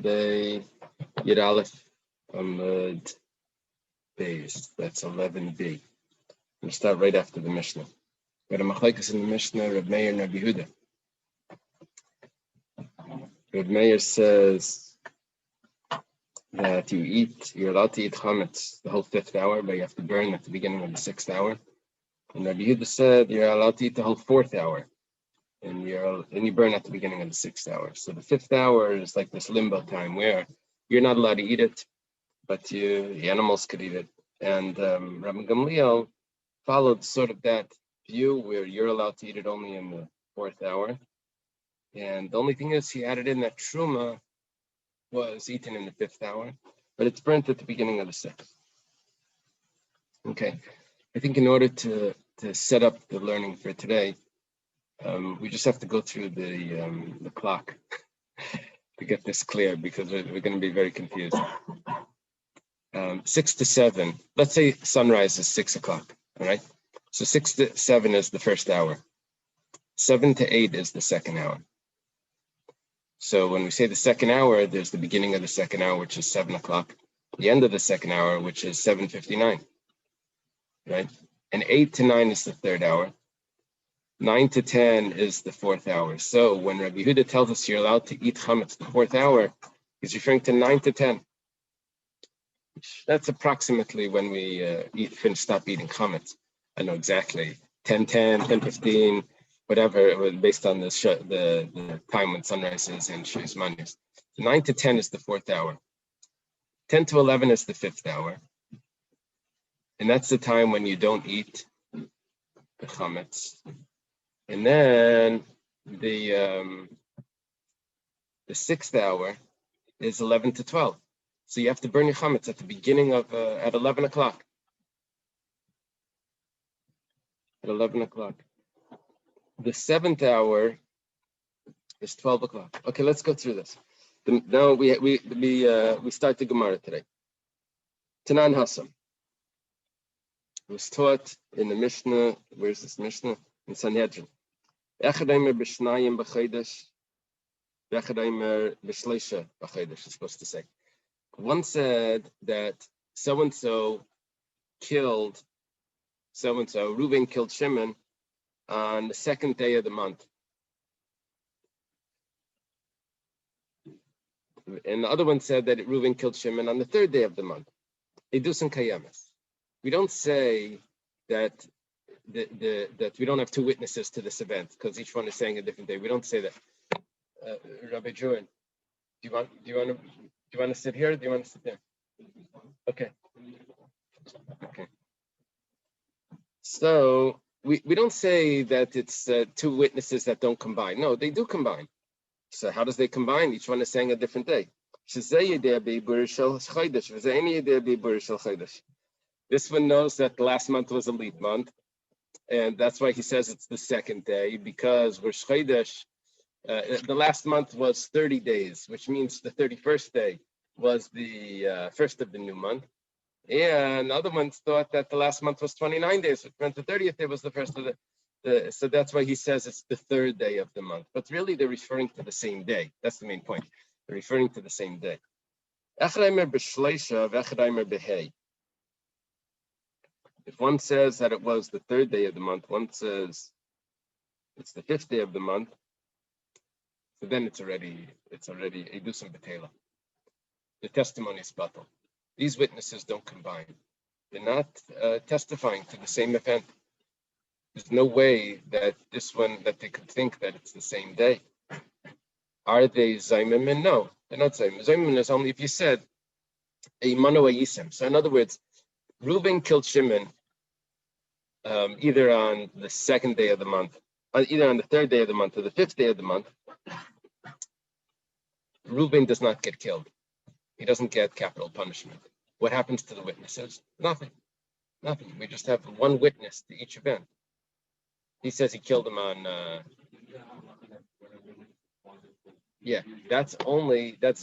Day Yud Aleph Amud Beis. That's 11b. We start right after the Mishnah. We had a machlekes in the Mishnah, Reb Meir and Reb Yehuda. Reb Meir says that you're allowed to eat chametz the whole 5th hour, but you have to burn at the beginning of the 6th hour. And Reb Yehuda said you're allowed to eat the whole 4th hour, and you burn at the beginning of the 6th hour. So the 5th hour is like this limbo time where you're not allowed to eat it, but the animals could eat it. And Rabbi Gamliel followed sort of that view where you're allowed to eat it only in the 4th hour. And the only thing is, he added in that truma was eaten in the 5th hour, but it's burnt at the beginning of the 6th. Okay, I think in order to set up the learning for today, we just have to go through the clock to get this clear, because we're going to be very confused. 6 to 7, let's say sunrise is 6 o'clock, all right? So 6 to 7 is the 1st hour. 7 to 8 is the 2nd hour. So when we say the 2nd hour, there's the beginning of the 2nd hour, which is 7 o'clock, the end of the 2nd hour, which is 7:59, right? And 8 to 9 is the 3rd hour. 9 to 10 is the 4th hour. So when Rabbi Yehuda tells us you're allowed to eat chametz the 4th hour, he's referring to 9 to 10. That's approximately when we stop eating chametz. I know exactly, 10:10, 10:15, whatever, based on the time when sunrise is and Shus Manis. 9 to 10 is the 4th hour. 10 to 11 is the 5th hour. And that's the time when you don't eat the chametz. And then the 6th hour is 11 to 12. So you have to burn your chametz at the beginning of, at 11 o'clock. At 11 o'clock. The 7th hour is 12 o'clock. Okay, let's go through this. Now we start the Gemara today. Tanan Hassam. It was taught in the Mishnah. Where's this Mishnah? In Sanhedrin. Echadaimer b'shnayim b'chaydesh, echadaimer b'shleisha b'chaydesh, it's supposed to say. One said that so-and-so killed so-and-so, Reuben killed Shimon on the 2nd day of the month. And the other one said that Reuben killed Shimon on the 3rd day of the month. Edus and Kayamis. We don't say that that we don't have two witnesses to this event because each one is saying a different day. We don't say that. Rabbi Jordan, do you want to sit here? Or do you want to sit there? Okay. So we don't say that it's two witnesses that don't combine. No, they do combine. So how does they combine? Each one is saying a different day. This one knows that the last month was a leap month, and that's why he says it's the 2nd day, because we're Chodesh. The last month was 30 days, which means the 31st day was the first of the new month. And other ones thought that the last month was 29 days, which meant the 30th day was the first of the so that's why he says it's the 3rd day of the month. But really, they're referring to the same day. That's the main point. They're referring to the same day. If one says that it was the 3rd day of the month, one says it's the 5th day of the month, so then it's already Edus and Betela. The testimony is batal. These witnesses don't combine. They're not testifying to the same event. There's no way that they could think that it's the same day. Are they Zaymimin? No, they're not Zaymimin. Zaymimin is only if you said a Mano Yisem. So in other words, Reuben killed Shimon either on the 2nd day of the month, either on the 3rd day of the month or the 5th day of the month. Reuben does not get killed. He doesn't get capital punishment. What happens to the witnesses? Nothing. We just have one witness to each event. He says he killed him on. That's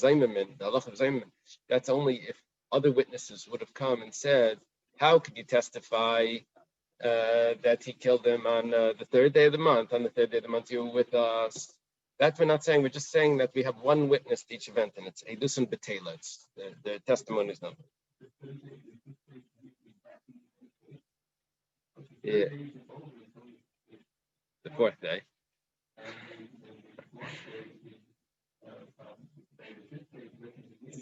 Zaymimin, the halach of Zaymimin. That's only if other witnesses would have come and said, how could you testify that he killed him on the 3rd day of the month? On the 3rd day of the month, you were with us. That we're not saying. We're just saying that we have one witness to each event, and it's Edus and Betela. It's the testimony is number. Yeah. The fourth day.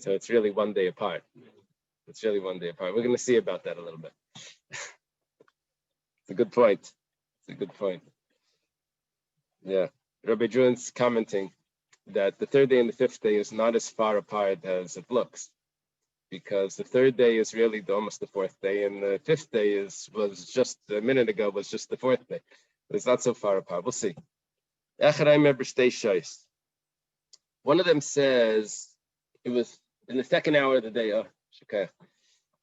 So it's really one day apart. It's really one day apart. We're going to see about that a little bit. It's a good point. It's a good point. Yeah. Rabbi Julian's commenting that the third day and the fifth day is not as far apart as it looks, because the third day is really almost the fourth day, and the fifth day was just a minute ago was just the fourth day. It's not so far apart. We'll see. One of them says it was in the second hour of the day. Oh, okay.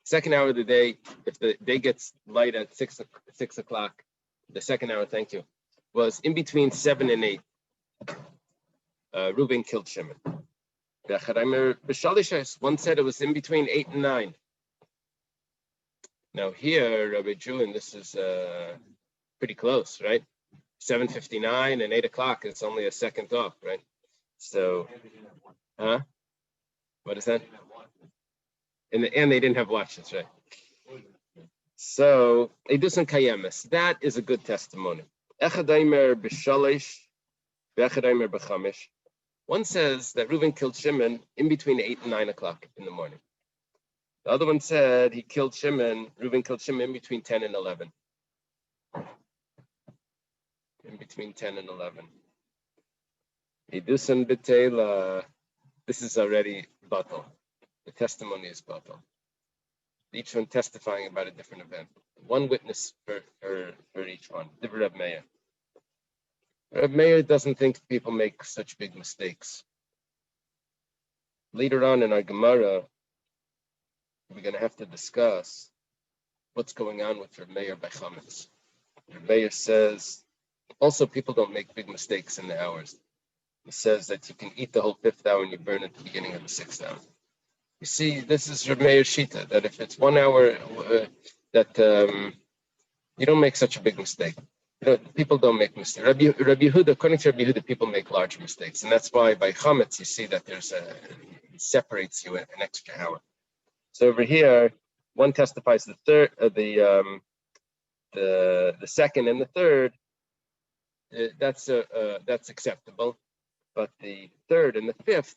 Second hour of the day, if the day gets light at 6 o'clock, the second hour, thank you, was in between 7 and 8. Reuben killed Shimon. One said it was in between 8 and 9. Now here, Rabbi Julian, this is pretty close, right? 7:59 and 8 o'clock. It's only a second off, right? So, what is that? And they didn't have watches, right? So, Edus Kayemis, that is a good testimony. One says that Reuben killed Shimon in between 8 and 9 o'clock in the morning. The other one said Reuben killed Shimon in between 10 and 11. In between 10 and 11. Edusan Betela, this is already batal. The testimony is batal. Each one testifying about a different event. One witness for each one. Reb Meir. Reb Meir doesn't think people make such big mistakes. Later on in our Gemara, we're going to have to discuss what's going on with Reb Meir by Chametz. Reb Meir says, also people don't make big mistakes in the hours. He says that you can eat the whole fifth hour and you burn at the beginning of the sixth hour. You see, this is Reb Meir's Shita, that if it's 1 hour, you don't make such a big mistake. People don't make mistakes. Rabbi Yehuda, according to Rabbi Yehuda, people make large mistakes, and that's why by Chametz you see that it separates you an extra hour. So over here, one testifies the second and the third. That's acceptable, but the third and the fifth,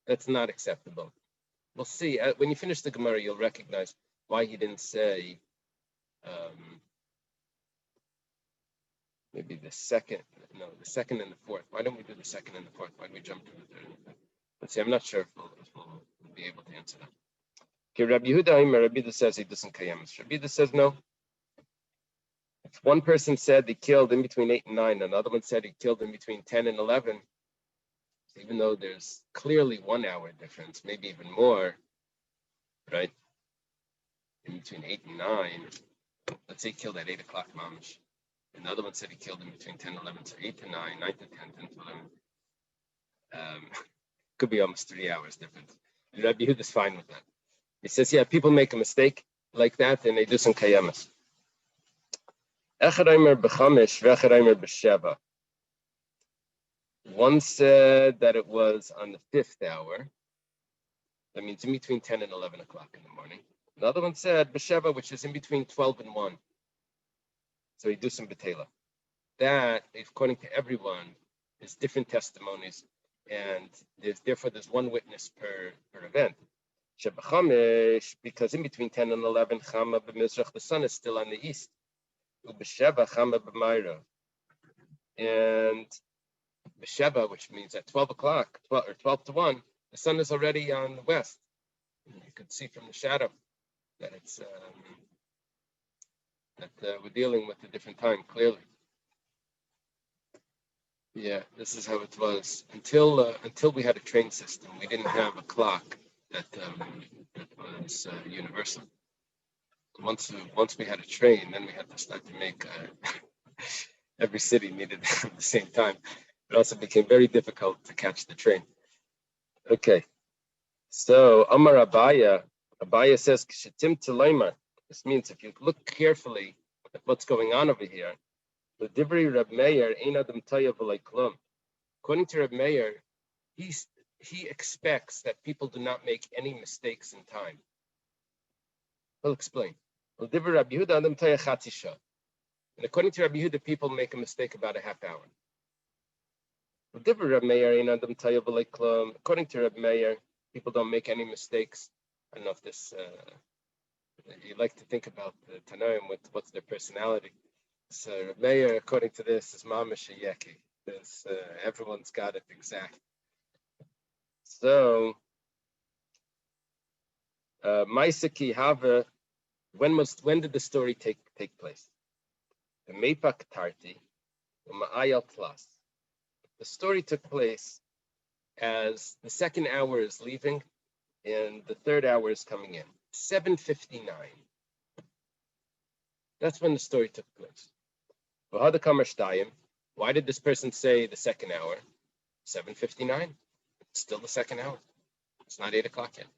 that's not acceptable. We'll see. When you finish the Gemara, you'll recognize why he didn't say maybe the second and the fourth. Why don't we do the second and the fourth? Why do we jump to the third and the fifth? Let's see. I'm not sure if we'll be able to answer that. Okay, Rabbi Yehuda says he doesn't kayemis. Rabbi Yehuda says no. If one person said he killed in between 8 and 9, another one said he killed in between 10 and 11, even though there's clearly 1 hour difference, maybe even more, right? In between 8 and 9, let's say he killed at 8 o'clock, mamish. Another one said he killed in between 10 and 11, so 8 to 9, 9 to 10, 10 to 11. Could be almost 3 hours difference. Rabbi Yehuda is fine with that. He says, yeah, people make a mistake like that and they do some kayamas. One said that it was on the fifth hour. That means in between 10 and 11 o'clock in the morning. Another one said b'sheva, which is in between 12 and 1. So he do some betela. That, according to everyone, is different testimonies, and therefore there's one witness per event. Because in between 10 and 11, Chama b'mizrach, the sun is still on the east. B'sheva Chama b'mayra, and b'sheva, which means at 12 o'clock, 12 to 1, the sun is already on the west. And you could see from the shadow that it's we're dealing with a different time, clearly. Yeah, this is how it was. Until we had a train system, we didn't have a clock that was universal. Once we had a train, then we had to start to make every city needed at the same time. It also became very difficult to catch the train. Okay, so Amar Abaya says, "Kshetim telaymar." This means if you look carefully at what's going on over here, the Divri Reb Meir ein adam taya v'lei klum. According to Reb Meir, he expects that people do not make any mistakes in time. He'll explain. And according to Rabbi Yehuda, people make a mistake about a half hour. According to Reb Meir, people don't make any mistakes. I don't know if this, you like to think about the Tanoim, what's their personality. So Reb Meir, according to this, is mamash yeki. Everyone's got it exact. So, Maisaki Hava, when did the story take place? The Mepak Tarti, Ma'ayal Tlas. The story took place as the second hour is leaving and the third hour is coming in. 7:59. That's when the story took place. Why did this person say the second hour? 7:59. It's still the second hour. It's not 8 o'clock yet.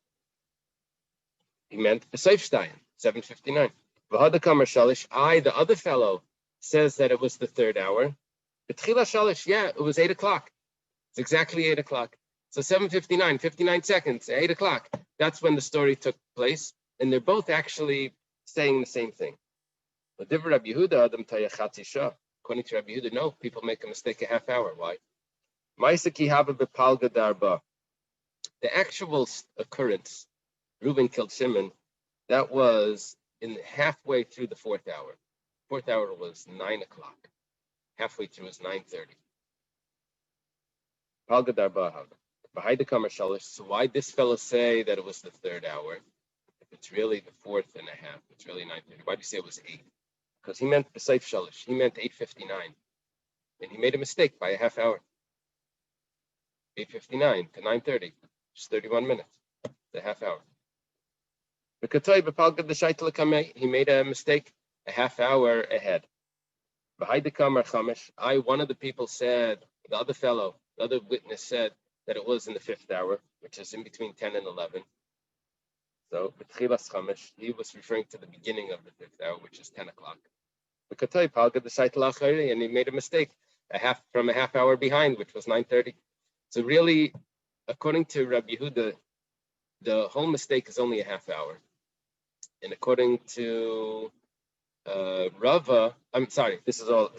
He meant Pesachim Daf, 7:59. The other fellow says that it was the third hour. Yeah, it was 8 o'clock. It's exactly 8 o'clock. So 7:59, 59 seconds, 8 o'clock. That's when the story took place. And they're both actually saying the same thing. According to Rabbi Yehuda, no, people make a mistake a half hour. Why? The actual occurrence, Reuben killed Shimon, that was in halfway through the fourth hour. Fourth hour was 9 o'clock. Halfway through was 9:30. So why this fellow say that it was the third hour? If it's really the fourth and a half, it's really 9:30. Why do you say it was 8? Because he meant B'Seif Shalish. He meant 8:59. And he made a mistake by a half hour. 8:59 to 9:30. Just 31 minutes. The half hour. He made a mistake a half hour ahead. One of the people said, the other witness said that it was in the fifth hour, which is in between 10 and 11. So, he was referring to the beginning of the fifth hour, which is 10 o'clock. And he made a mistake from a half hour behind, which was 9:30. So really, according to Rabbi Yehuda, the whole mistake is only a half hour. And according to Rava, I'm sorry, this is all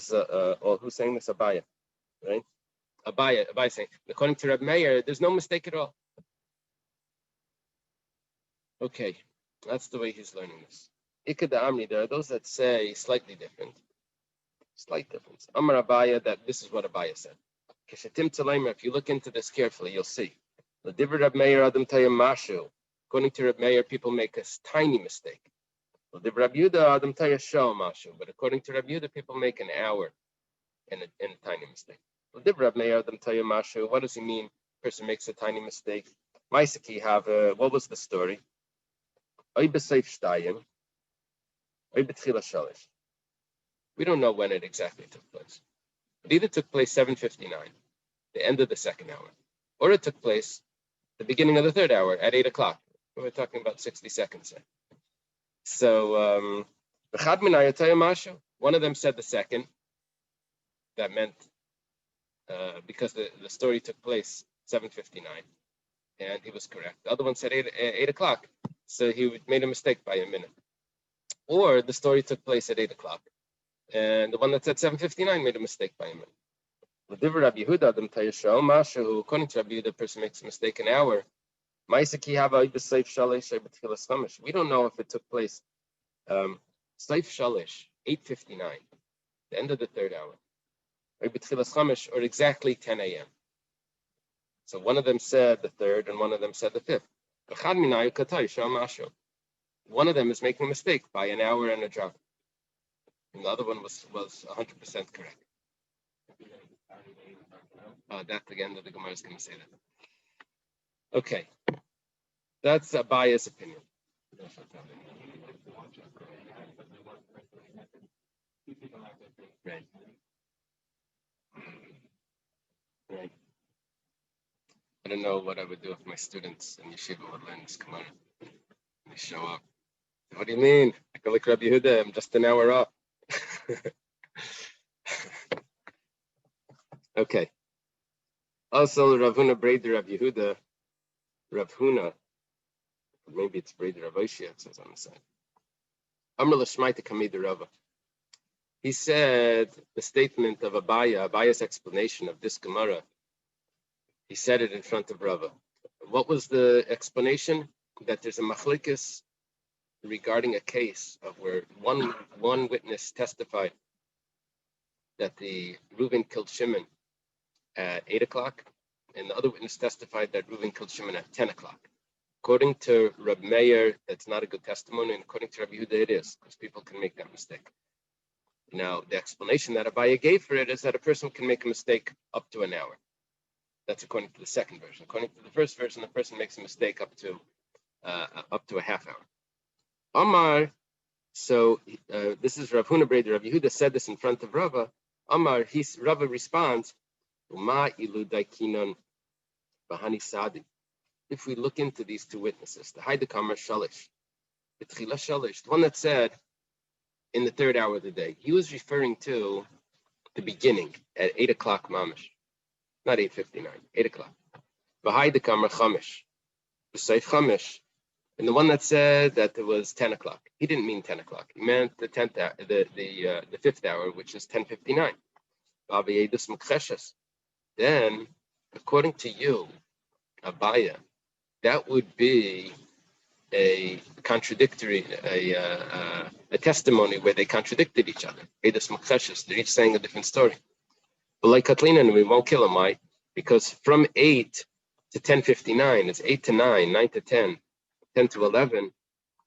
who's saying this? Abaya, right? Abaya saying, according to Reb Meir, there's no mistake at all. Okay, that's the way he's learning this. Ikeda Amri, there are those that say slightly different. Slight difference. Amar Abaya, that this is what Abaya said. If you look into this carefully, you'll see. According to Reb Meir, people make a tiny mistake. But according to Reb Yehuda, people make an hour and a tiny mistake. What does he mean? Person makes a tiny mistake. What was the story? We don't know when it exactly took place. It either took place 7:59, the end of the second hour, or it took place the beginning of the third hour at 8 o'clock. We're talking about 60 seconds there. So, one of them said the second. That meant because the story took place 7:59, and he was correct. The other one said 8 o'clock, so he made a mistake by a minute. Or the story took place at 8 o'clock, and the one that said 7:59 made a mistake by a minute. According to Rabbi Yehuda, the person makes a mistake an hour. We don't know if it took place Saif Shalish, 8:59, the end of the third hour, or exactly 10 a.m. So one of them said the third and one of them said the fifth. One of them is making a mistake by an hour and a drop. And the other one was 100% correct. That again, the Gemara is going to say that. Okay. That's Abaya's opinion. Right. Right. I don't know what I would do if my students in yeshiva would learn this Gemara. They show up. What do you mean? I can look Rabbi Yehuda. I'm just an hour up. Okay. Also, Rav Huna Breder Rav Yehuda, Rav Huna, maybe it's Breder Rav Oshia, it says on the side. Amr l'shmaita kamid Rava. He said the statement of Abaya's explanation of this Gemara. He said it in front of Rava. What was the explanation? That there's a machlikus regarding a case of where one witness testified that the Reuven killed Shimon at 8 o'clock, and the other witness testified that Reuven killed Shimon at 10 o'clock. According to Reb Meir, that's not a good testimony, and according to Rabbi Yehuda, it is, because people can make that mistake. Now, the explanation that Abaya gave for it is that a person can make a mistake up to an hour. That's according to the second version. According to the first version, the person makes a mistake up to a half hour. Amar, so this is Rav Huna Breder. Rav Yehuda said this in front of Rava. Amar, Rava responds, Uma ilu daikinon bahani sadi. If we look into these two witnesses, the Haidakamar Shalish, the Tchila Shalish, the one that said in the third hour of the day, he was referring to the beginning at 8 o'clock mamish, not 8:59, 8 o'clock. The Haidakamar Chamish, the Seif Chamish, and the one that said that it was 10 o'clock. He didn't mean 10 o'clock. He meant the 10th hour, the fifth hour, which is 10:59. Then, according to you, Abaya, that would be a contradictory, a testimony where they contradicted each other. They're each saying a different story. But like Katlina, we won't kill him. Why? Because from 8 to 10:59, it's 8 to 9, 9 to 10, 10 to 11,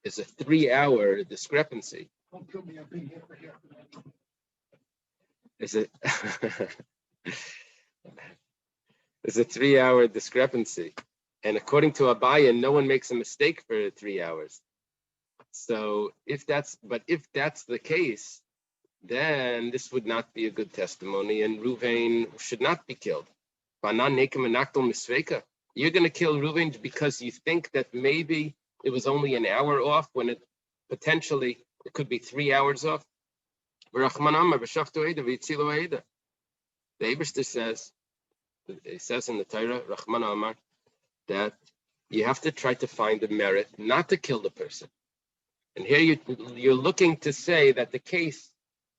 is a 3-hour discrepancy. Is it? There's a 3-hour discrepancy. And according to Abaya, no one makes a mistake for 3 hours. So if that's the case, then this would not be a good testimony, and Reuven should not be killed. You're going to kill Reuven because you think that maybe it was only an hour off when it could be 3 hours off. The Eberster says, it says in the Torah, Rahman Amar, that you have to try to find the merit not to kill the person. And here you're looking to say that the case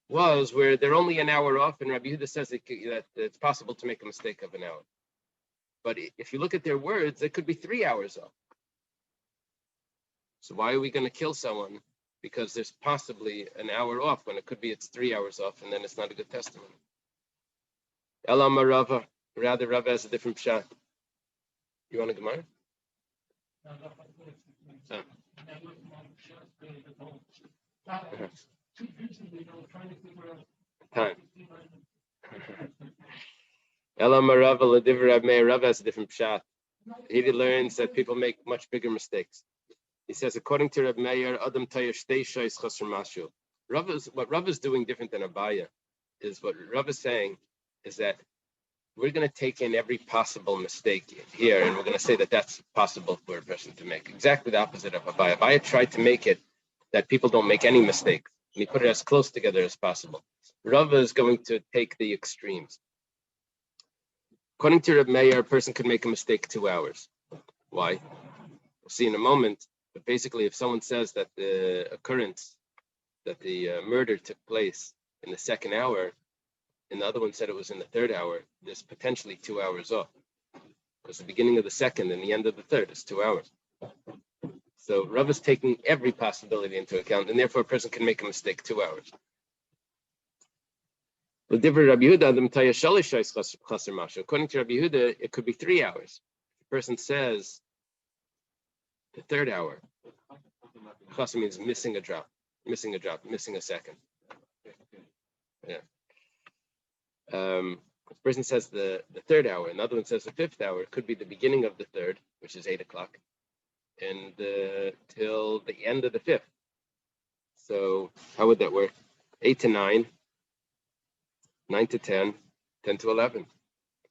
was where they're only an hour off, and Rabbi Yehuda says that it's possible to make a mistake of an hour. But if you look at their words, it could be 3 hours off. So why are we going to kill someone because there's possibly an hour off when it could be it's 3 hours off, and then it's not a good testimony? Elam Rava, rather Rava has a different pshat. You want a Gemara? Time. Elam Rava Ladiv Rab Meir. Rava has a different pshat. He learns that people make much bigger mistakes. He says, according to Rab Meir, Adam Tayyar Shtei Shais Chasr Mashu. What Rava's doing different than Abaya is what Rava's saying is that we're going to take in every possible mistake here, and we're going to say that that's possible for a person to make. Exactly the opposite of Abaya. Abaya tried to make it that people don't make any mistakes, and he put it as close together as possible. Rava is going to take the extremes. According to Reb Meir, a person could make a mistake 2 hours. Why? We'll see in a moment. But basically, if someone says that the occurrence, that the murder took place in the second hour, and the other one said it was in the third hour, there's potentially 2 hours off. Because the beginning of the second and the end of the third is 2 hours. So Rav is taking every possibility into account, and therefore a person can make a mistake 2 hours. According to Rabbi Yehuda, it could be 3 hours. The person says the third hour. Chasr means missing a drop, missing a second. Yeah. The person says the third hour, another one says the fifth hour. It could be the beginning of the third, which is 8 o'clock, and till the end of the fifth. So how would that work? 8 to 9, 9 to 10, 10 to 11.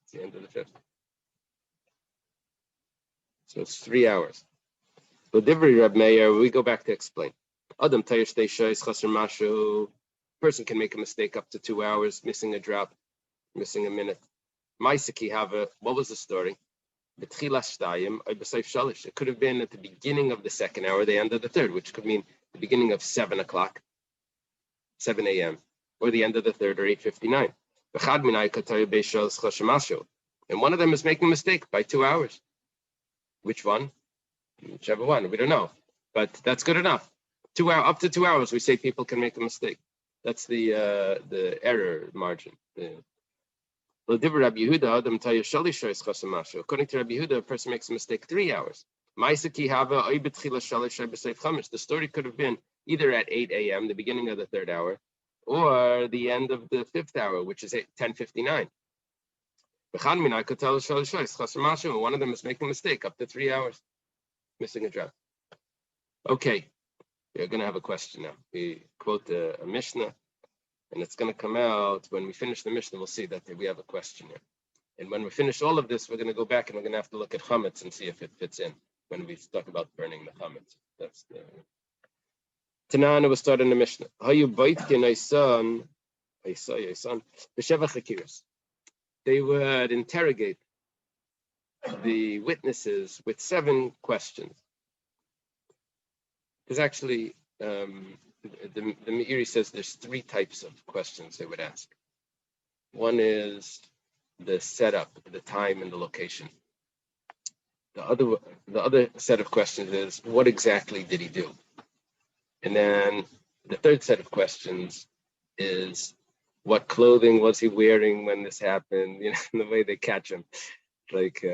It's the end of the fifth. So it's 3 hours. But Divri Reb Meir, we go back to explain. Adam Tayyar Shtei Shais Chasr Mashu. Person can make a mistake up to 2 hours, missing a drop, missing a minute. Maisaki Hava, what was the story? It could have been at the beginning of the second hour, the end of the third, which could mean the beginning of 7 o'clock, 7 a.m., or the end of the third, or 8:59. And one of them is making a mistake by 2 hours. Which one? Whichever one, we don't know. But that's good enough. 2 hours, up to 2 hours, we say people can make a mistake. That's the error margin. According to Rabbi Yehuda, a person makes a mistake 3 hours. The story could have been either at 8 a.m., the beginning of the third hour, or the end of the fifth hour, which is 10:59. One of them is making a mistake up to 3 hours, missing a drop. Okay, we're going to have a question now. We quote a Mishnah, and it's going to come out when we finish the Mishnah. We'll see that we have a question here. And when we finish all of this, we're going to go back and we're going to have to look at chametz and see if it fits in when we talk about burning the chametz. That's the Tanana was started in the Mishnah. They would interrogate the witnesses with 7 questions. There's actually, the Meiri says there's 3 types of questions they would ask. One is the setup, the time, and the location. The other set of questions is, what exactly did he do? And then the third set of questions is, what clothing was he wearing when this happened? You know, the way they catch him, like,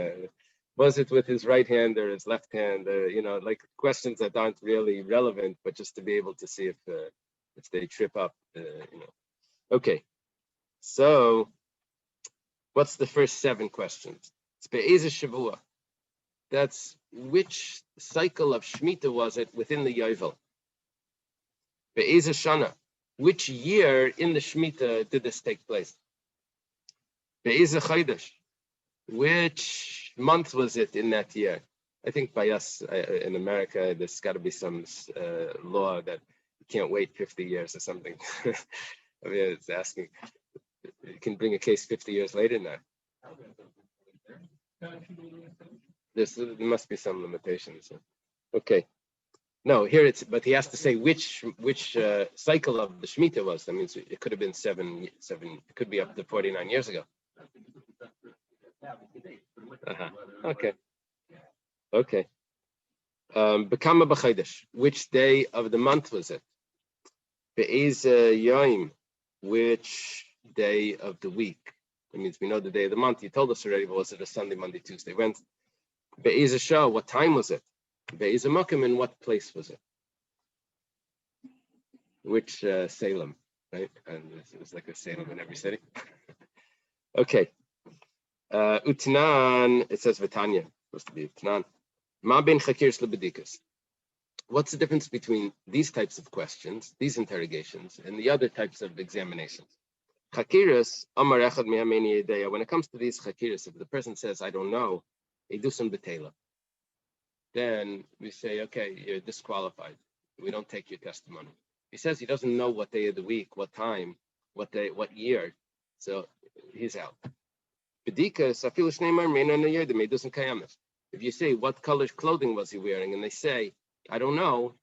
was it with his right hand or his left hand? You know, like questions that aren't really relevant, but just to be able to see if they trip up. You know. Okay, so what's the first 7 questions? It's Be'ezah Shavua. That's which cycle of Shemitah was it within the Yovel? Be'ezah Shana. Which year in the Shemitah did this take place? Be'ezah Chodesh. Which month was it in that year? I think by us in America, there's got to be some law that you can't wait 50 years or something. I mean, it's asking, you can bring a case 50 years later now. There must be some limitations. Okay. No, here it's, but he has to say which cycle of the Shemitah was. That means it could have been 7, it could be up to 49 years ago. Okay. Bekama b'chodesh. Which day of the month was it? Be'ezah yom. Which day of the week? That means we know the day of the month. You told us already, but was it a Sunday, Monday, Tuesday, Wednesday? Be'ezah shah. What time was it? Be'ezah makom. In what place was it? Which Salem, right? And it was like a Salem in every city. Okay. Utnan, it says Vitanya, supposed to be Utnan. Ma ben chakirs lebedikas. What's the difference between these types of questions, these interrogations, and the other types of examinations? Chakiras, amar echad mihameni yedeya. When it comes to these chakiras, if the person says, I don't know, they do some betela. Then we say, okay, you're disqualified. We don't take your testimony. He says he doesn't know what day of the week, what time, what day, what year, so he's out. If you say, what color clothing was he wearing? And they say, I don't know.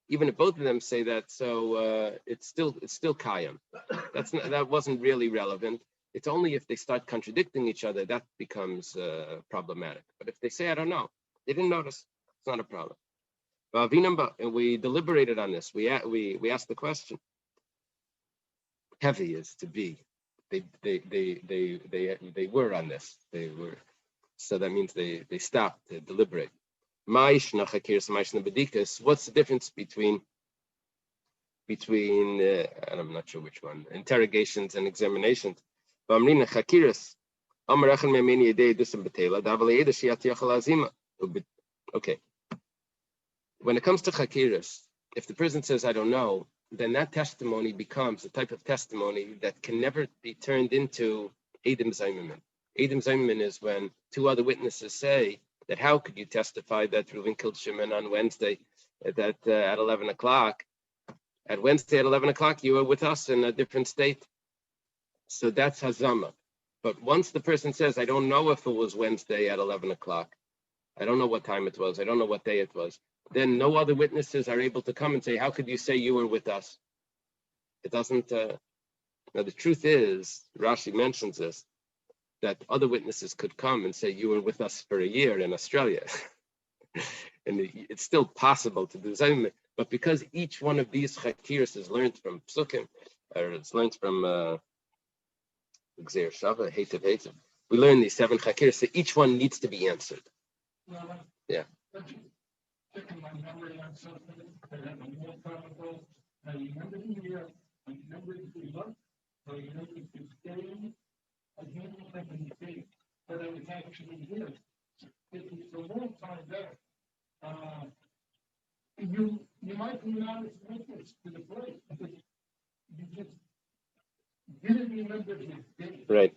Even if both of them say that, so it's still kayam. That wasn't really relevant. It's only if they start contradicting each other that becomes problematic. But if they say, I don't know, they didn't notice, it's not a problem. And we deliberated on this. We asked the question. Heavy is to be. They were on this. They were, so that means they stopped to deliberate. What's the difference between and I'm not sure which one, interrogations and examinations? Okay. When it comes to chakiras, if the person says, I don't know, then that testimony becomes a type of testimony that can never be turned into Eidim Zaymimin. Eidim Zaymimin is when 2 other witnesses say that how could you testify that Reuven killed Shimon on Wednesday at 11 o'clock? At Wednesday at 11 o'clock, you were with us in a different state. So that's Hazama. But once the person says, I don't know if it was Wednesday at 11 o'clock, I don't know what time it was, I don't know what day it was, then no other witnesses are able to come and say, how could you say you were with us? It doesn't, now the truth is, Rashi mentions this, that other witnesses could come and say, you were with us for a year in Australia. And it's still possible to do Zayim, but because each one of these chakirs is learned from Psukim, or it's learned from Gzeir Shava, Heitev, we learn these 7 chakirs, so each one needs to be answered. Yeah. But I was actually here. It was a long time back. You might be an honest witness to the place, but you just didn't remember his day. Right.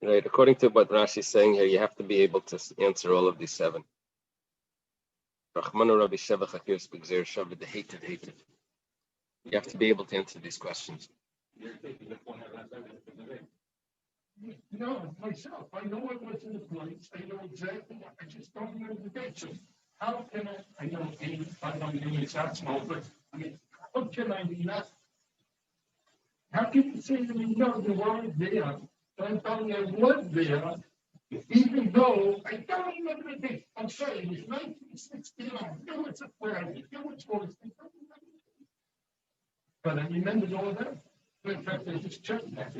Right. According to what Rashi is saying here, you have to be able to answer all of these 7. You have to be able to answer these questions. No, myself. I know I was in the place. I know exactly. I just don't remember the date. So how can I know I don't know exact small, but I mean, how can I not? How can you say to me, no, you weren't there? But I'm telling you, I was there, even though I don't remember the date. I'm sorry, it was 1969. I know it's a Friday. I know it's August. But I remembered all that. In fact, I just checked that.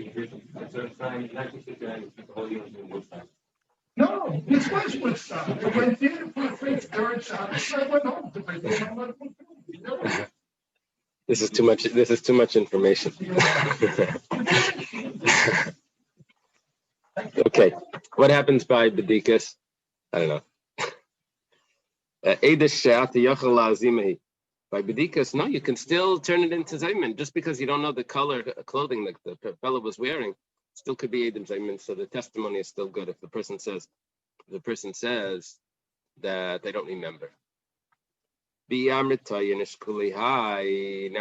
No, this was Woodstock. I went there for a first third shot. I went home to my This is too much. This is too much information. Okay, what happens by Bedikas? I don't know. By Bedikas, no, you can still turn it into Zayman. Just because you don't know the color clothing that the fellow was wearing, still could be Eidim Zayman. So the testimony is still good if the person says that they don't remember. Now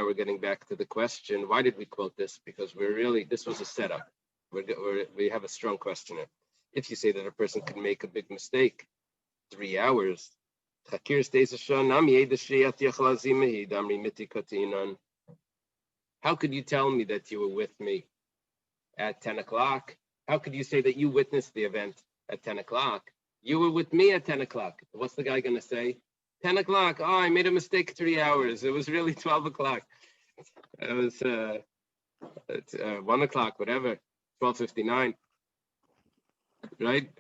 we're getting back to the question, why did we quote this? Because this was a setup. We have a strong questioner. If you say that a person can make a big mistake, 3 hours, how could you tell me that you were with me at 10 o'clock? How could you say that you witnessed the event at 10 o'clock? You were with me at 10 o'clock. What's the guy going to say? 10 o'clock. Oh, I made a mistake 3 hours. It was really 12 o'clock. It was 1 o'clock, whatever, 12:59. Right?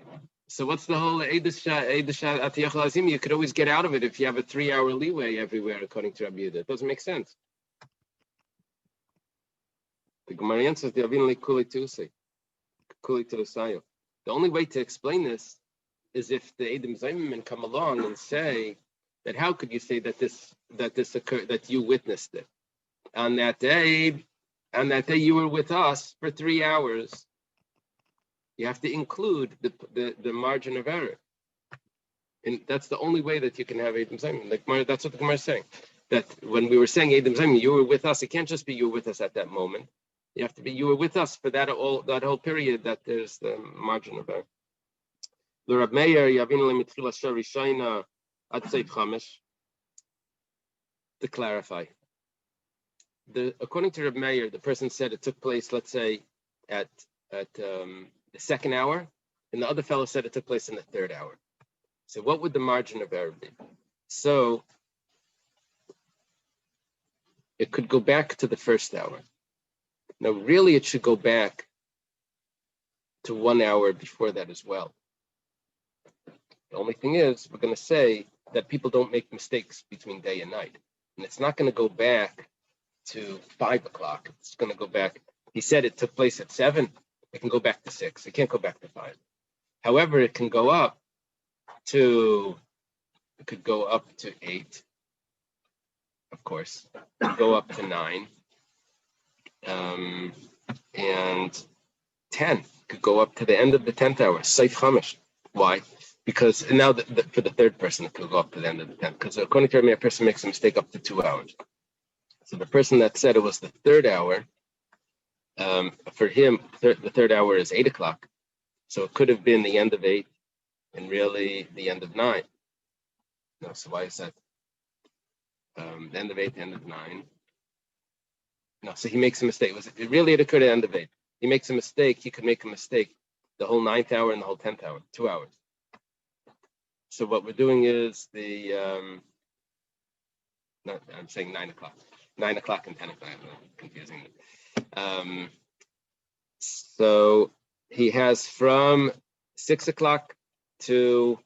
So what's the whole Eidish Atiyach Lazim? You could always get out of it if you have a 3 hour leeway everywhere, according to Rabbi Yehuda. It doesn't make sense. The Gemara answers the Avin Kuli Tusi, Kuli Tusayo. The only way to explain this is if the Eidim Zayman come along and say that how could you say that this occurred, that you witnessed it on that day you were with us for 3 hours. You have to include the margin of error. And that's the only way that you can have Eidim Zayman. That's what the Gemara is saying. That when we were saying Eidim Zayman, you were with us, it can't just be you were with us at that moment. You have to be you were with us for that whole period that there's the margin of error. L'Rab Meir, Yavin Lemitchila Sharishayna Ad Seif Chamish. To clarify, according to Reb Meir, the person said it took place, let's say, at the 2nd hour, and the other fellow said it took place in the 3rd hour. So what would the margin of error be? So it could go back to the 1st hour. Now, really, it should go back to 1 hour before that as well. The only thing is, we're going to say that people don't make mistakes between day and night. And it's not going to go back to 5 o'clock. It's going to go back. He said it took place at 7. It can go back to 6. It can't go back to 5. However, it can go up to 8, of course. It could go up to 9. And 10. It could go up to the end of the 10th hour. Seif Chamish. Why? Because now for the 3rd person, it could go up to the end of the 10th. Because according to me, a person makes a mistake up to 2 hours. So the person that said it was the 3rd hour, For him, the third hour is 8 o'clock. So it could have been the end of 8 and really the end of 9. No, so why is that? The end of 8, the end of 9. No, so he makes a mistake. It occurred at the end of 8. He makes a mistake. He could make a mistake the whole 9th hour and the whole 10th hour, 2 hours. So what we're doing is I'm saying 9 o'clock. 9 o'clock and 10 o'clock. Confusing. So he has from 6 o'clock to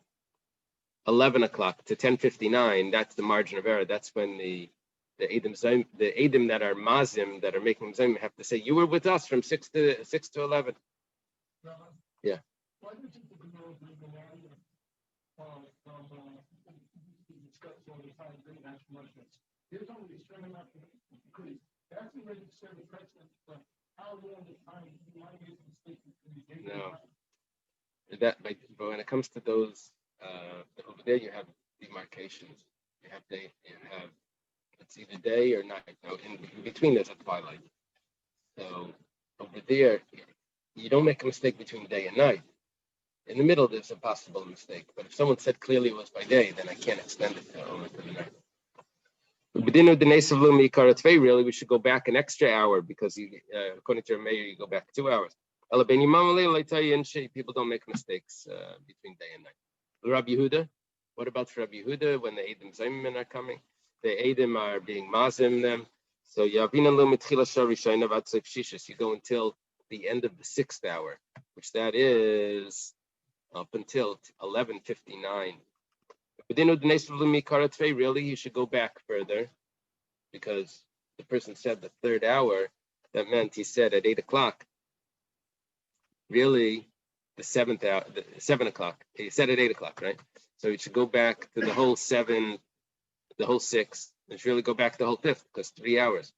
11 o'clock to 10:59. That's the margin of error. That's when the Edim that are mazim, that are making mazim, have to say, you were with us from 6 to 11. Yeah. Why don't you discuss all the time didn't ask questions? Here's only showing up because that's already said the question, but how long the time you might make a mistake between the No. But when it comes to those, over there you have demarcations. You have it's either day or night. No, in between there's a twilight. So over there, you don't make a mistake between day and night. In the middle, there's a possible mistake. But if someone said clearly it was by day, then I can't extend it over to the night. Really, we should go back an extra hour because according to your mayor, you go back 2 hours. People don't make mistakes between day and night. Rabbi Yehuda, what about for Rabbi Yehuda when the Edim Zaymin are coming? The Edim are being mazim them. So you go until the end of the 6th hour, which that is up until 11:59. Really, you should go back further because the person said the 3rd hour. That meant he said at 8 o'clock. Really, the 7th hour, 7 o'clock. He said at 8 o'clock, right? So you should go back to the whole 7, the whole 6. You should really go back the whole 5th because 3 hours.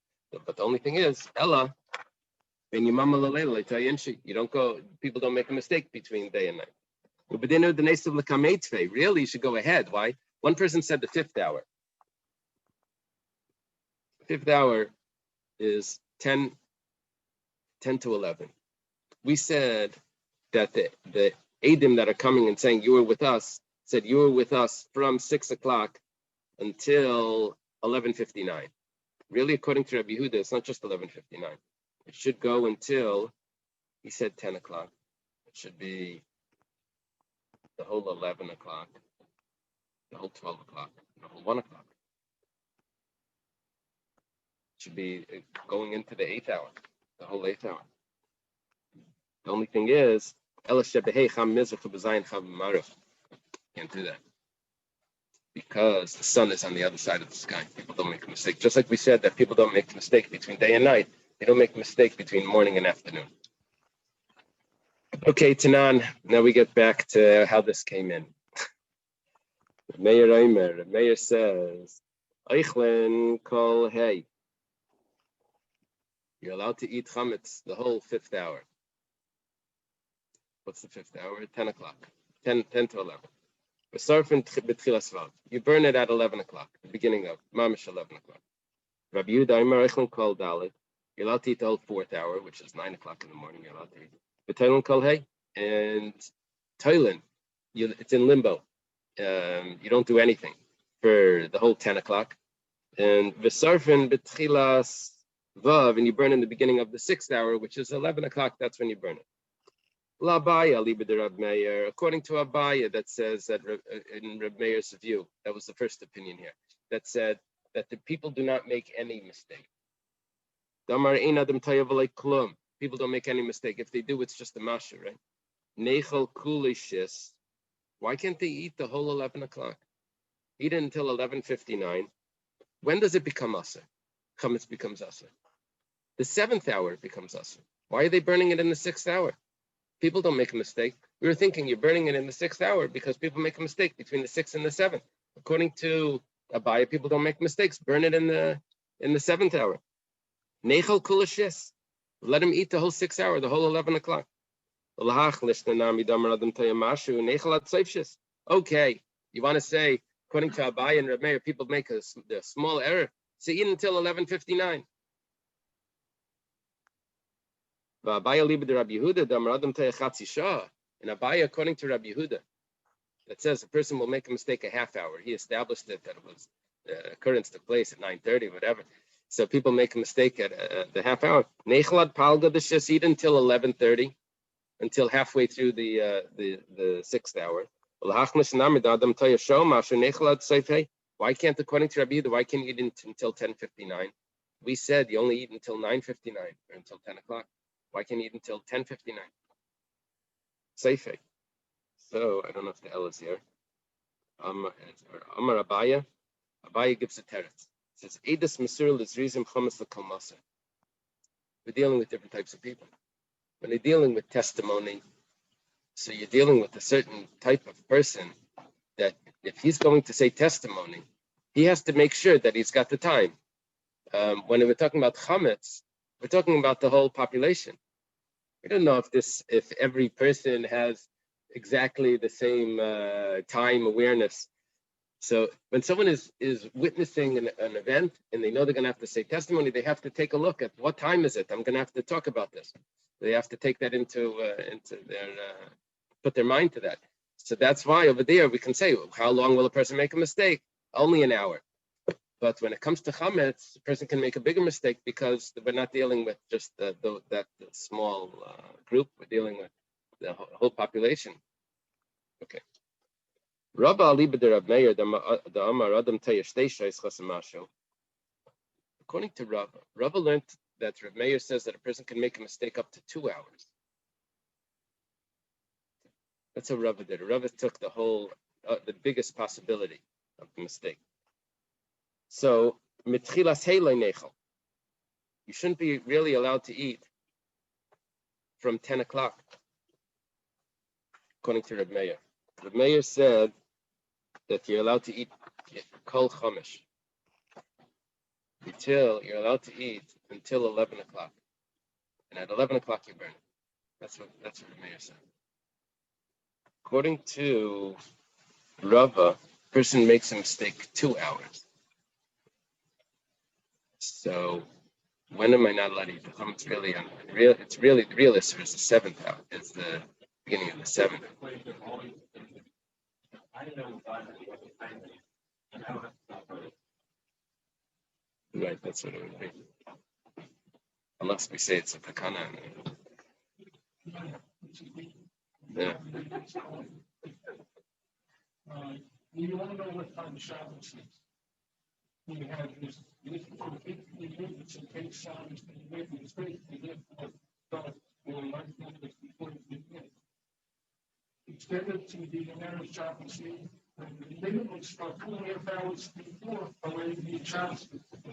But the only thing is, Ella, when you mama lalela, I tell you, you don't go. People don't make a mistake between day and night. Really, you should go ahead. Why? One person said the 5th hour. 5th hour is 10 to 11. We said that the Edim that are coming and saying you were with us said you were with us from 6 o'clock until 11:59. Really, according to Rabbi Yehuda, it's not just 11:59. It should go until, he said 10 o'clock. It should be the whole 11 o'clock, the whole 12 o'clock, the whole 1 o'clock. It should be going into the 8th hour, the whole 8th hour. The only thing is, can't do that. Because the sun is on the other side of the sky. People don't make a mistake. Just like we said that people don't make a mistake between day and night, they don't make a mistake between morning and afternoon. Okay, Tanan, now we get back to how this came in. Meir says, Eichlin kol hey. You're allowed to eat chametz the whole 5th hour. What's the 5th hour? 10 o'clock. 10 to 11. You burn it at 11 o'clock, the beginning of Mamish 11 o'clock. Rabbi Yehuda, called Dalit. You're allowed to eat the whole 4th hour, which is 9 o'clock in the morning. You're allowed to eat. But Thailand called hey, and Thailand, it's in limbo. You don't do anything for the whole 10 o'clock. And Vesarfin betchilas vav, and you burn in the beginning of the 6th hour, which is 11 o'clock. That's when you burn it. La Baya, Liba de Rab Meir, according to Abaya, that says that in Rab Meir's view, that was the first opinion here, that said that the people do not make any mistake. People don't make any mistake. If they do, it's just a masha, right? Nechel kulishis. Why can't they eat the whole 11 o'clock? Eat it until 11:59. When does it become asa? Chametz becomes asa. The 7th hour becomes asa. Why are they burning it in the 6th hour? People don't make a mistake. We were thinking you're burning it in the 6th hour because people make a mistake between the 6th and the 7th. According to Abaya, people don't make mistakes. Burn it in the 7th hour. Nechel kulashis. Let him eat the whole 6th hour, the whole 11 o'clock. Okay, you want to say, according to Abaya and Reb Meir, people make a small error. So eat until 11:59. Abaya liba de Rabbi Yehuda, Damaradam Tayachatzi Shah. And Abaya, according to Rabbi Yehuda, that says a person will make a mistake a half hour. He established it that it was occurrence took place at 9:30, whatever. So people make a mistake at the half hour. Nechlad palga the shasid until 11:30, until halfway through the 6th hour. Why can't, according to Rabbi Yehuda, why can't you eat until 10:59? We said you only eat until 9:59 or until 10 o'clock. Why can't you eat until 10:59? Seifei. So I don't know if the L is here. Amar Abaya. Abaya gives a teretz. It says, Edus Masuril is Rizim Chomas L'Kalmasa. We're dealing with different types of people. When you're dealing with testimony, so you're dealing with a certain type of person that if he's going to say testimony, he has to make sure that he's got the time. When we're talking about chametz, we're talking about the whole population. We don't know if every person has exactly the same time awareness. So when someone is witnessing an event and they know they're going to have to say testimony, they have to take a look at what time is it. I'm going to have to talk about this. They have to take that into their put their mind to that. So that's why over there we can say, how long will a person make a mistake? Only an hour. But when it comes to chametz, a person can make a bigger mistake because we're not dealing with just that small group. We're dealing with the whole population. Okay. Rabba Ali b'der Rav Meir the Amar Adam Tayashteisha is chasamasho. According to Rabba learned that Rav Meir says that a person can make a mistake up to 2 hours. That's how Rabba did. Rabba took the biggest possibility of the mistake. So mitchilas heilei nechel. You shouldn't be really allowed to eat from 10 o'clock, according to Rav Meir. Rav Meir said that you're allowed to eat kol chomesh you're allowed to eat until 11 o'clock, and at 11 o'clock you burn it. That's what Rav Meir said. According to Rava, person makes a mistake 2 hours. So when am I not allowed to eat? It's really the real issue is the 7th hour. It's the beginning of the 7th. Right, that's what it would be. Unless we say it's a takana. Yeah. You want to know what time Shabbos is? You have this it's a case Shabbos, it's basically extended to the American Shabbos, the minimum start 2.5 hours before already the Shabbos.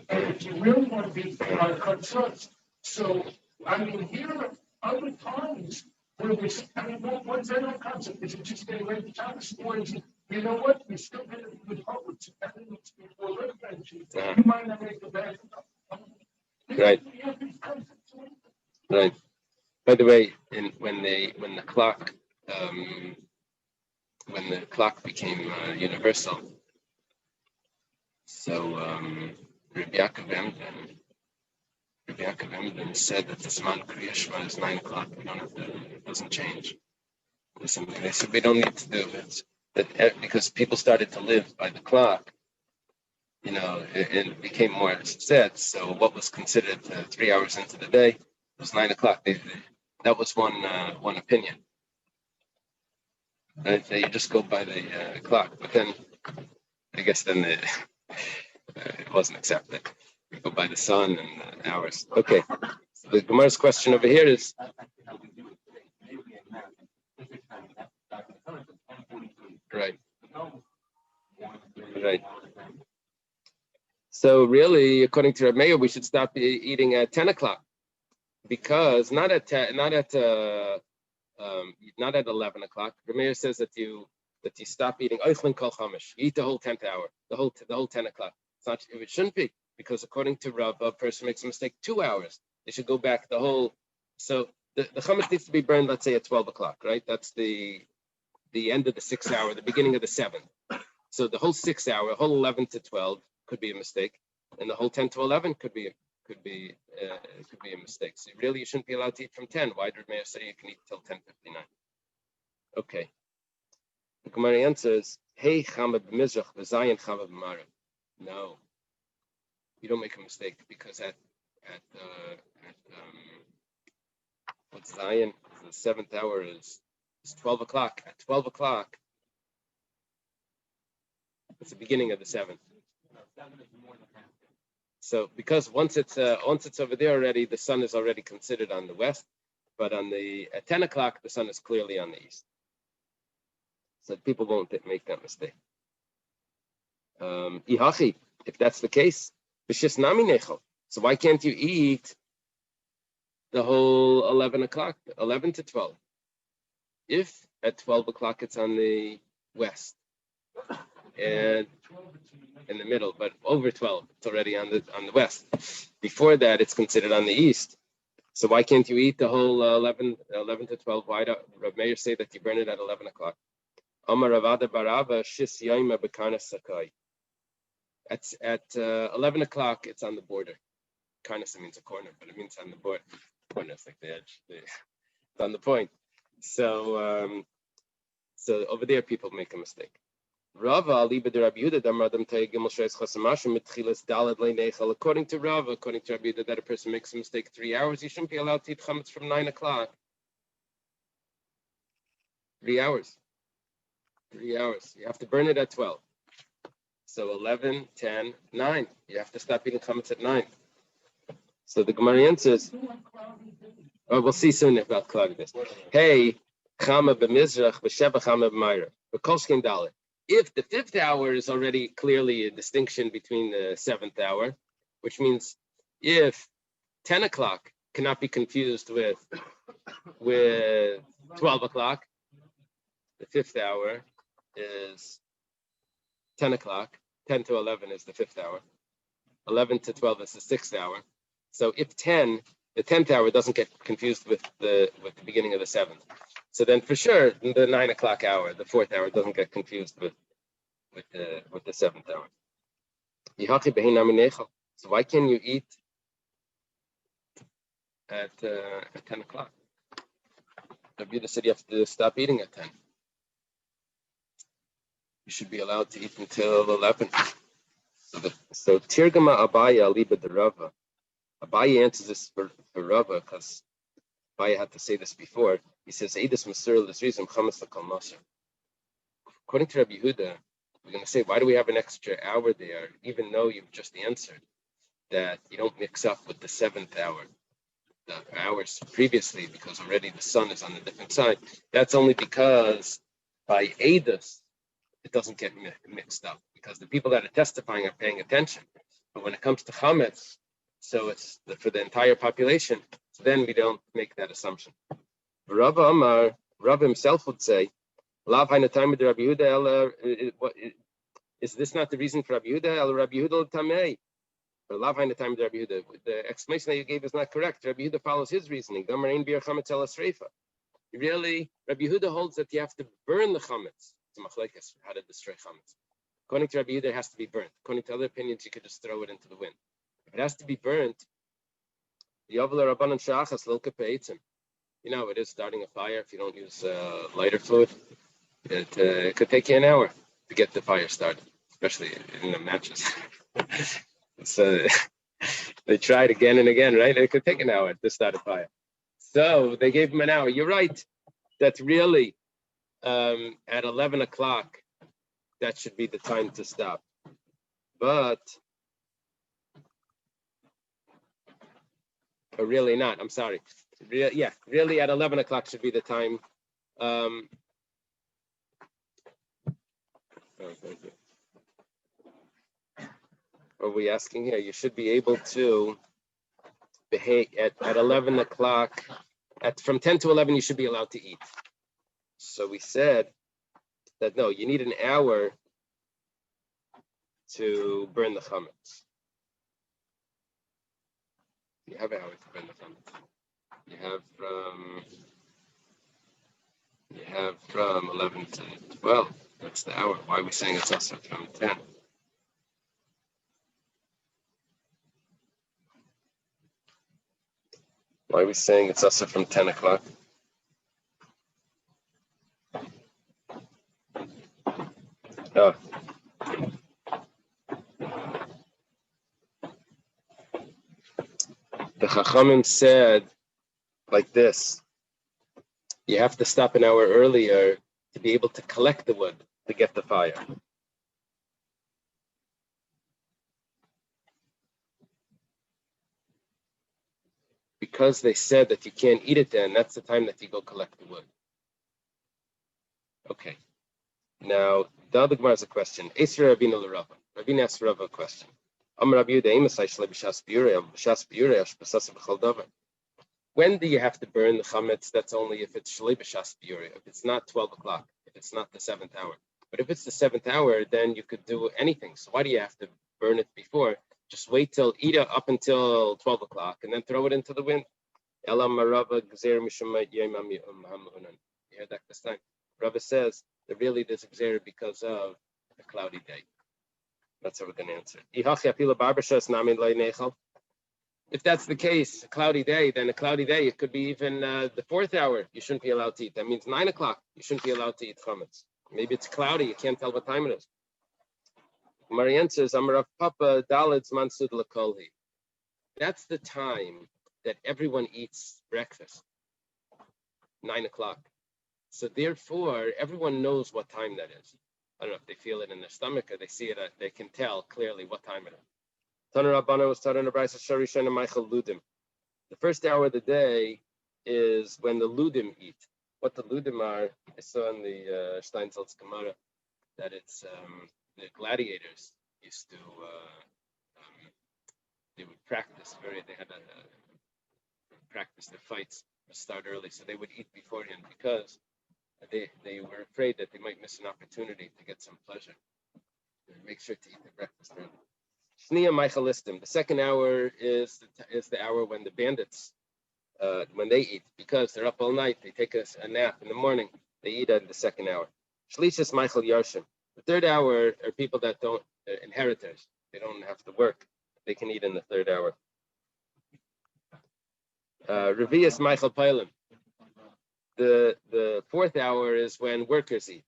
And if you really want to be cut short, so I mean here other times where we, I mean, what's that concept? Is it just getting ready to Shabbos, or is it, you know what, we're still going to be public, before you might not make the bad. Right. Right. By the way, when the clock became universal, so Rabbi Yaakov Emden said that the Zman Kriya Shema is 9 o'clock. It doesn't change. They said we don't need to do it. That because people started to live by the clock, it became more set. So what was considered 3 hours into the day was 9 o'clock. That was one opinion. Right? You just go by the clock, but then I guess then it wasn't accepted. You go by the sun and hours. Okay. So the Gemara's question over here is. Right. Right. So really, according to Reb Meir, we should stop eating at 10 o'clock, because not at 11 o'clock. Reb Meir says that you stop eating oichlin kol chamish. You eat the whole 10th hour, the whole 10 o'clock. It shouldn't be, because according to Rav, a person makes a mistake 2 hours. They should go back the whole. So the chametz needs to be burned, let's say at 12 o'clock, right? That's the end of the 6th hour, the beginning of the 7th. So the whole 6th hour, whole 11 to 12 could be a mistake, and the whole 10 to 11 could be could be a mistake. So really, you shouldn't be allowed to eat from 10. Why did Meir say you can eat till 10:59? Okay. The Gemara answers, "Hey, chama b'mizrach v'zayin chama b'marav." No, you don't make a mistake because at what's Zion? The 7th hour is 12 o'clock. At 12 o'clock, it's the beginning of the 7th. So because once it's over there already, the sun is already considered on the west, but at 10 o'clock the sun is clearly on the east. So people won't make that mistake. If that's the case, so why can't you eat the whole 11 o'clock, 11 to 12? If at 12 o'clock it's on the west and in the middle, but over 12 it's already on the west. Before that it's considered on the east. So why can't you eat the whole 11 to 12? Why do Rav Meir say that you burn it at 11 o'clock? Amar Ravada Barava Shis Yaima Bekana Sakai. At 11 o'clock, it's on the border. Karnas means a corner, but it means on the border. Corner is like the edge. It's on the point. So over there, people make a mistake. Rava, according to Rava, according to Rabbi Yehuda, that a person makes a mistake 3 hours, you shouldn't be allowed to eat chametz from 9 o'clock. 3 hours. 3 hours. You have to burn it at 12. So 11, 10, 9. You have to stop eating chametz at 9. So the Gemara answers, we'll see soon about cloudy this. Hey, chama b'mizrach v'sheva chama b'mayra v'kolshkin dalet. If the 5th hour is already clearly a distinction between the 7th hour, which means if 10 o'clock cannot be confused with 12 o'clock, the 5th hour is 10 o'clock. 10 to 11 is the 5th hour. 11 to 12 is the 6th hour. So if the 10th hour doesn't get confused with the beginning of the 7th. So then for sure, the 9 o'clock hour, the 4th hour, doesn't get confused with the 7th hour. So why can't you eat at 10 o'clock? The Buddha said you have to stop eating at 10. You should be allowed to eat until 11. So Tirgama Abaya Aliba de Rava. Abaya answers this for Rava because Abaya had to say this before. He says, Eidus Masur, this reason, Chamas Lakal Masur. According to Rabbi Yehuda, we're going to say, why do we have an extra hour there, even though you've just answered that you don't mix up with the 7th hour, the hours previously, because already the sun is on a different side. That's only because by Eidus, it doesn't get mixed up because the people that are testifying are paying attention. But when it comes to chametz, so it's for the entire population, so then we don't make that assumption. Rabbi Amar, Rabbi himself would say, Lav hainatayim de Rabbi Yehuda, is this not the reason for Rabbi Yehuda? El Rabbi Yehuda tamei. Lav hainatayim de Rabbi Yehuda. The explanation that you gave is not correct. Rabbi Yehuda follows his reasoning. Damarain bir chametz el asreifa. Really, Rabbi Yehuda holds that you have to burn the chametz. How to destroy chametz. According to Rabbi Yehuda, it has to be burnt. According to other opinions, you could just throw it into the wind. If it has to be burnt, it is starting a fire. If you don't use lighter fluid, it could take you an hour to get the fire started, especially in the matches. So they tried again and again, right? It could take an hour to start a fire. So they gave him an hour. You're right. That's really at 11 o'clock, that should be the time to stop. But really not. I'm sorry. Really at 11 o'clock should be the time. What are we asking here? You should be able to behave at 11 o'clock. From 10 to 11, you should be allowed to eat. So we said that no, you need an hour to burn the chametz. You have an hour to burn the chametz. You have from 11 to 12. That's the hour. Why are we saying it's also from 10? Why are we saying it's also from 10 o'clock? Oh. The Chachamim said like this: you have to stop an hour earlier to be able to collect the wood to get the fire. Because they said that you can't eat it then, that's the time that you go collect the wood. Okay. Now, the other Gemara has a question. Esra Rabbeinu l'Rava. Rabbeinu asked Rava a question. When do you have to burn the chametz? That's only if it's shalei b'shas b'yurei. If it's not 12 o'clock, if it's not the 7th hour. But if it's the 7th hour, then you could do anything. So why do you have to burn it before? Just wait till eat it up until 12 o'clock and then throw it into the wind. You heard that this time? Rava says that really there's a gzera because of a cloudy day. That's how we're going to answer. If that's the case, a cloudy day, then a cloudy day, it could be even the 4th hour. You shouldn't be allowed to eat. That means 9 o'clock. You shouldn't be allowed to eat chametz. Maybe it's cloudy. You can't tell what time it is. Mari answers, Amarav Papa Daled's Mansud Lakolhi. That's the time that everyone eats breakfast. 9 o'clock. So therefore, everyone knows what time that is. I don't know if they feel it in their stomach or they see it. They can tell clearly what time it is. The first hour of the day is when the ludim eat. What the ludim are, I saw in the Steinsaltz Gemara that it's the gladiators used to they would practice they had practice their fights start early, so they would eat beforehand because they were afraid that they might miss an opportunity to get some pleasure. Make sure to eat their breakfast early. Shnia Michaelistim. The second hour is the hour when the bandits, when they eat, because they're up all night, they take a nap in the morning, they eat at the second hour. Shlishis Michael Yarshim. The third hour are people that don't, inheritors. They don't have to work. They can eat in the third hour. Revius Michael Pilim. The 4th hour is when workers eat.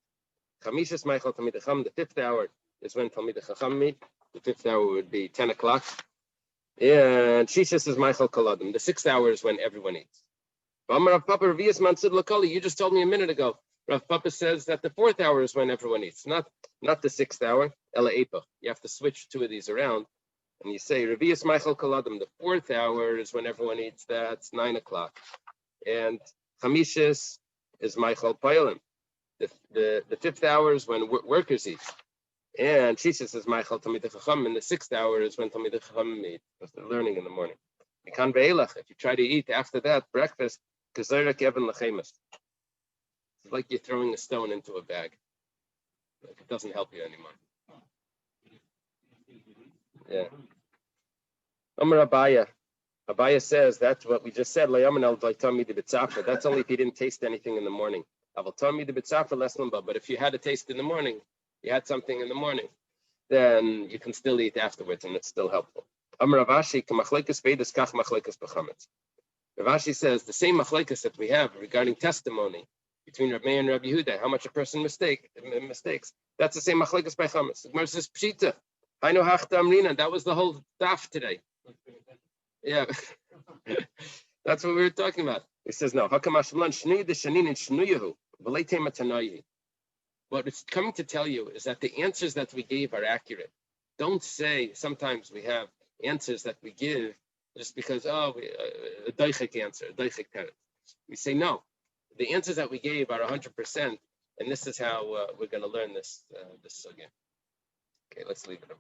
Chamishas Michael Talmid Chacham. The 5th hour is when Talmid Chacham eat. The 5th hour would be 10 o'clock. And Shishas is Michael Kaladim. The 6th hour is when everyone eats. Rav Papa Revius Mansud Lakali. You just told me a minute ago. Rav Papa says that the 4th hour is when everyone eats, not the 6th hour. Ela Epa. You have to switch 2 of these around. And you say Revius Michael Kaladim. The 4th hour is when everyone eats. That's 9 o'clock. And Chamishas is Michael Pailim. The 5th hour is when workers eat. And Shishas is Michael Talmid Chacham. And the 6th hour is when Talmid Chacham eat, because they're learning in the morning. If you try to eat after that breakfast, it's like you're throwing a stone into a bag. Like it doesn't help you anymore. Yeah. Amar Abaya. Abaya says that's what we just said. That's only if you didn't taste anything in the morning. But if you had a taste in the morning, you had something in the morning, then you can still eat afterwards, and it's still helpful. Ravashi says the same machlekes that we have regarding testimony between Rav Meir and Rav Yehuda, how much a person mistakes. That's the same machlekes by chametz. The Gemara says pshita. I know hachta amrina. That was the whole daf today. Yeah, that's what we were talking about. He says no. What it's coming to tell you is that the answers that we gave are accurate. Don't say sometimes we have answers that we give just because, a daichik answer, a daichik teretz. We say no. The answers that we gave are 100%, and this is how we're going to learn this again. Okay, let's leave it.